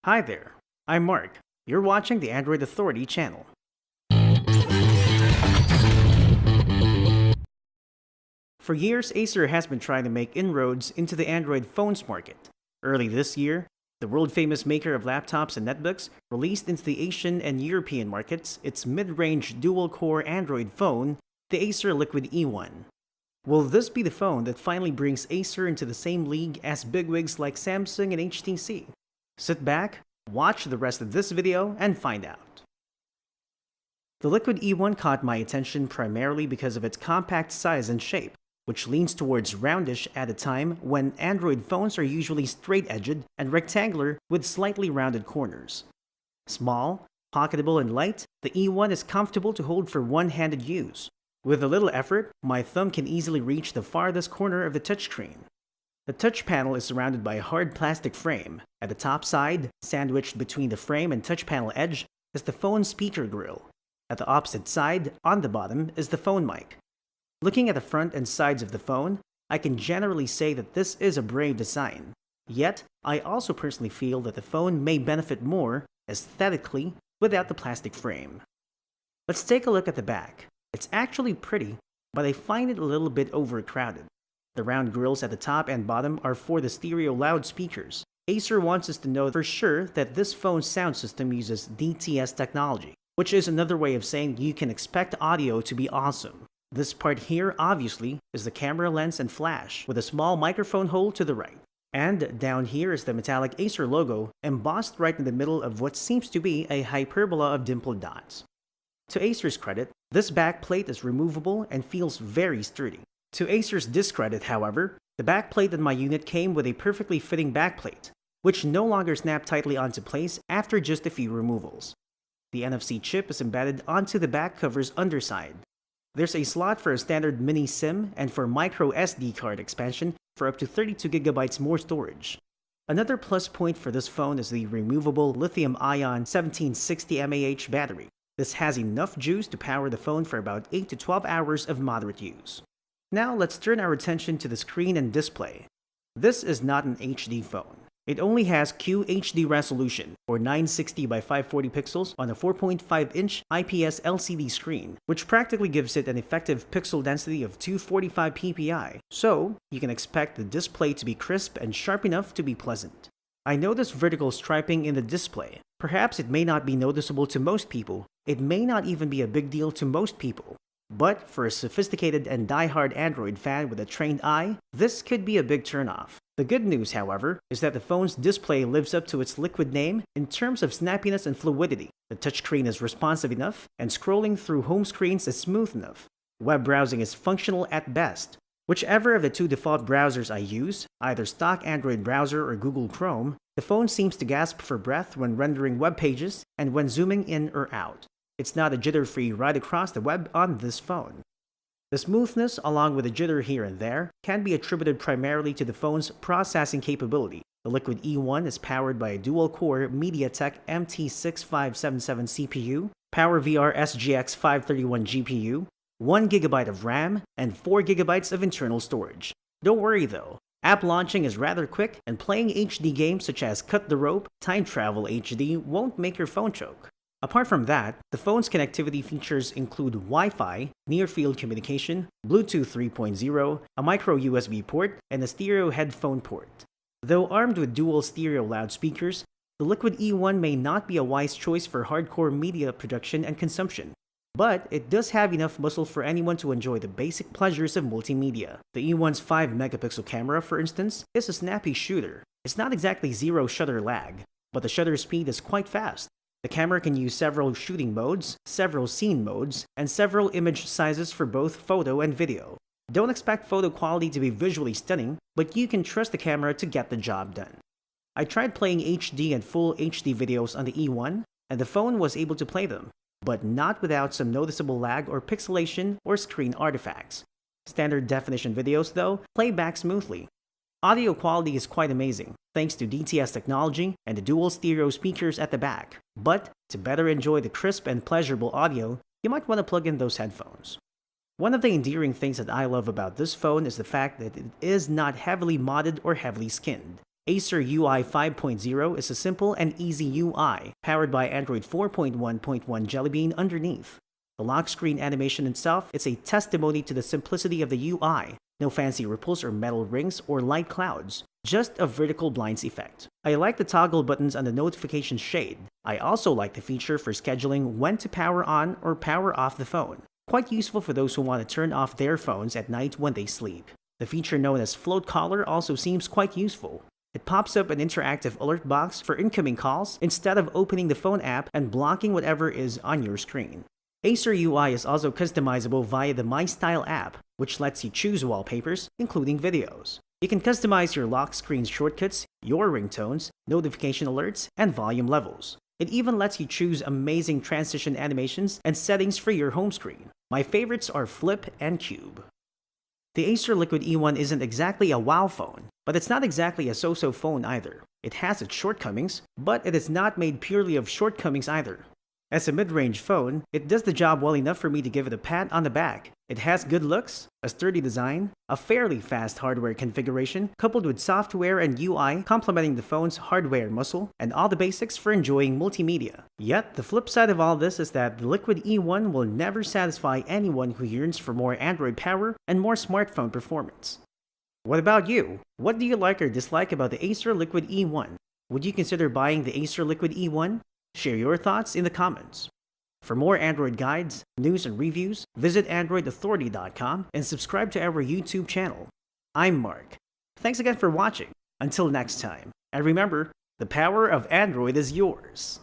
Hi there, I'm Mark. You're watching the Android Authority channel. For years, Acer has been trying to make inroads into the Android phones market. Early this year, the world-famous maker of laptops and netbooks released into the Asian and European markets its mid-range dual-core Android phone, the Acer Liquid E1. Will this be the phone that finally brings Acer into the same league as bigwigs like Samsung and HTC? Sit back, watch the rest of this video, and find out. The Liquid E1 caught my attention primarily because of its compact size and shape, which leans towards roundish at a time when Android phones are usually straight-edged and rectangular with slightly rounded corners. Small, pocketable, and light, the E1 is comfortable to hold for one-handed use. With a little effort, my thumb can easily reach the farthest corner of the touchscreen. The touch panel is surrounded by a hard plastic frame. At the top side, sandwiched between the frame and touch panel edge, is the phone's speaker grill. At the opposite side, on the bottom, is the phone mic. Looking at the front and sides of the phone, I can generally say that this is a brave design. Yet, I also personally feel that the phone may benefit more, aesthetically, without the plastic frame. Let's take a look at the back. It's actually pretty, but I find it a little bit overcrowded. The round grills at the top and bottom are for the stereo loudspeakers. Acer wants us to know for sure that this phone's sound system uses DTS technology, which is another way of saying you can expect audio to be awesome. This part here, obviously, is the camera lens and flash, with a small microphone hole to the right. And down here is the metallic Acer logo, embossed right in the middle of what seems to be a hyperbola of dimpled dots. To Acer's credit, this back plate is removable and feels very sturdy. To Acer's discredit, however, the backplate in my unit came with a perfectly fitting backplate, which no longer snapped tightly onto place after just a few removals. The NFC chip is embedded onto the back cover's underside. There's a slot for a standard mini SIM and for micro SD card expansion for up to 32GB more storage. Another plus point for this phone is the removable lithium-ion 1760 mAh battery. This has enough juice to power the phone for about 8 to 12 hours of moderate use. Now let's turn our attention to the screen and display. This is not an HD phone. It only has QHD resolution, or 960 by 540 pixels on a 4.5-inch IPS LCD screen, which practically gives it an effective pixel density of 245 ppi, so you can expect the display to be crisp and sharp enough to be pleasant. I noticed vertical striping in the display. Perhaps it may not be noticeable to most people. It may not even be a big deal to most people. But for a sophisticated and die-hard Android fan with a trained eye, this could be a big turnoff. The good news, however, is that the phone's display lives up to its Liquid name in terms of snappiness and fluidity. The touchscreen is responsive enough, and scrolling through home screens is smooth enough. Web browsing is functional at best. Whichever of the two default browsers I use, either stock Android browser or Google Chrome, the phone seems to gasp for breath when rendering web pages and when zooming in or out. It's not a jitter-free ride across the web on this phone. The smoothness, along with a jitter here and there, can be attributed primarily to the phone's processing capability. The Liquid E1 is powered by a dual-core MediaTek MT6577 CPU, PowerVR SGX 531 GPU, 1GB of RAM, and 4GB of internal storage. Don't worry though, app launching is rather quick, and playing HD games such as Cut the Rope, Time Travel HD won't make your phone choke. Apart from that, the phone's connectivity features include Wi-Fi, near-field communication, Bluetooth 3.0, a micro USB port, and a stereo headphone port. Though armed with dual stereo loudspeakers, the Liquid E1 may not be a wise choice for hardcore media production and consumption. But it does have enough muscle for anyone to enjoy the basic pleasures of multimedia. The E1's 5-megapixel camera, for instance, is a snappy shooter. It's not exactly zero shutter lag, but the shutter speed is quite fast. The camera can use several shooting modes, several scene modes, and several image sizes for both photo and video. Don't expect photo quality to be visually stunning, but you can trust the camera to get the job done. I tried playing HD and full HD videos on the E1, and the phone was able to play them, but not without some noticeable lag or pixelation or screen artifacts. Standard definition videos, though, play back smoothly. Audio quality is quite amazing, thanks to DTS technology and the dual stereo speakers at the back. But to better enjoy the crisp and pleasurable audio, you might want to plug in those headphones. One of the endearing things that I love about this phone is the fact that it is not heavily modded or heavily skinned. Acer UI 5.0 is a simple and easy UI, powered by Android 4.1.1 Jelly Bean underneath. The lock screen animation itself is a testimony to the simplicity of the UI. No fancy ripples or metal rings or light clouds, just a vertical blinds effect. I like the toggle buttons on the notification shade. I also like the feature for scheduling when to power on or power off the phone. Quite useful for those who want to turn off their phones at night when they sleep. The feature known as float caller also seems quite useful. It pops up an interactive alert box for incoming calls instead of opening the phone app and blocking whatever is on your screen. Acer UI is also customizable via the My Style app, which lets you choose wallpapers, including videos. You can customize your lock screen shortcuts, your ringtones, notification alerts, and volume levels. It even lets you choose amazing transition animations and settings for your home screen. My favorites are Flip and Cube. The Acer Liquid E1 isn't exactly a wow phone, but it's not exactly a so-so phone either. It has its shortcomings, but it is not made purely of shortcomings either. As a mid-range phone, it does the job well enough for me to give it a pat on the back. It has good looks, a sturdy design, a fairly fast hardware configuration, coupled with software and UI complementing the phone's hardware muscle, and all the basics for enjoying multimedia. Yet, the flip side of all this is that the Liquid E1 will never satisfy anyone who yearns for more Android power and more smartphone performance. What about you? What do you like or dislike about the Acer Liquid E1? Would you consider buying the Acer Liquid E1? Share your thoughts in the comments. For more Android guides, news, and reviews, visit AndroidAuthority.com and subscribe to our YouTube channel. I'm Mark. Thanks again for watching. Until next time. And remember, the power of Android is yours.